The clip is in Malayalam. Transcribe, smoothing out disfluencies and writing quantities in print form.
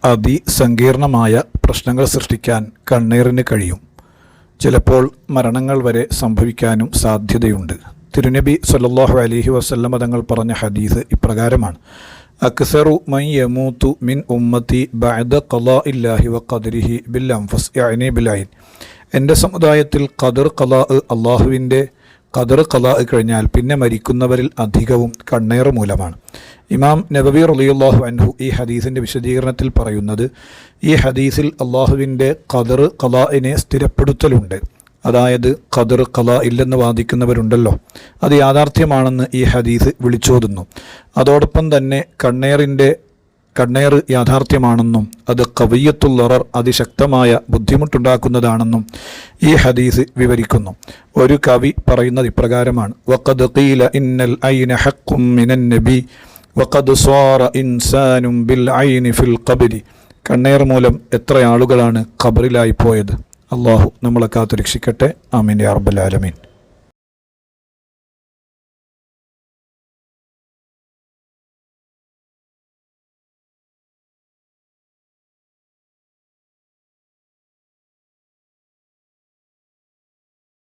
അതിസങ്കീർണമായ പ്രശ്നങ്ങൾ സൃഷ്ടിക്കാൻ കണ്ണീറിന് കഴിയും. ചിലപ്പോൾ മരണങ്ങൾ വരെ സംഭവിക്കാനും സാധ്യതയുണ്ട്. തിരുനബി സല്ലല്ലാഹു അലൈഹി വസല്ലമ തങ്ങൾ പറഞ്ഞ ഹദീസ് ഇപ്രകാരമാണ്: അക്സറു മൻ യമൂതു മിൻ ഉമ്മത്തി ബഅദ ഖളാഇല്ലാഹി വ ഖദരിഹി ബിൽ അൻഫസ് യഅനി ബിൽ ഐൻ. എൻ്റെ സമുദായത്തിൽ അള്ളാഹുവിൻ്റെ ഖദർ ഖലാ കഴിഞ്ഞാൽ പിന്നെ മരിക്കുന്നവരിൽ അധികവും കണ്ണേർ മൂലമാണ്. ഇമാം നബവി റളിയല്ലാഹു അൻഹു ഈ ഹദീസിൻ്റെ വിശദീകരണത്തിൽ പറയുന്നത്, ഈ ഹദീസിൽ അള്ളാഹുവിൻ്റെ ഖദർ ഖലാഇനെ സ്ഥിരപ്പെടുത്തലുണ്ട്. അതായത് ഖദർ ഖലാ ഇല്ലെന്ന് വാദിക്കുന്നവരുണ്ടല്ലോ, അത് യാഥാർത്ഥ്യമാണെന്ന് ഈ ഹദീസ് വിളിച്ചോതുന്നു. അതോടൊപ്പം തന്നെ കണ്ണേർ യാഥാർത്ഥ്യമാണെന്നും അത് ഖവിയ്യത്തുൽ ലറർ അതിശക്തമായ ബുദ്ധിമുട്ടുണ്ടാക്കുന്നതാണെന്നും ഈ ഹദീസ് വിവരിക്കുന്നു. ഒരു കവി പറയുന്നത് ഇപ്രകാരമാണ്: വഖദ് ഖീല ഇന്നൽ ഐന ഹഖ്ഖും മിനൻ നബി വഖദ് സ്വാറ ഇൻസാനും ബിൽ ഐനി ഫിൽ ഖബ്രി. കണ്ണേർ മൂലം എത്ര ആളുകളാണ് ഖബറിലായി പോയത്. അള്ളാഹു നമ്മളെ കാത്തു രക്ഷിക്കട്ടെ. ആമീൻ യാ റബ്ബൽ ആലമീൻ.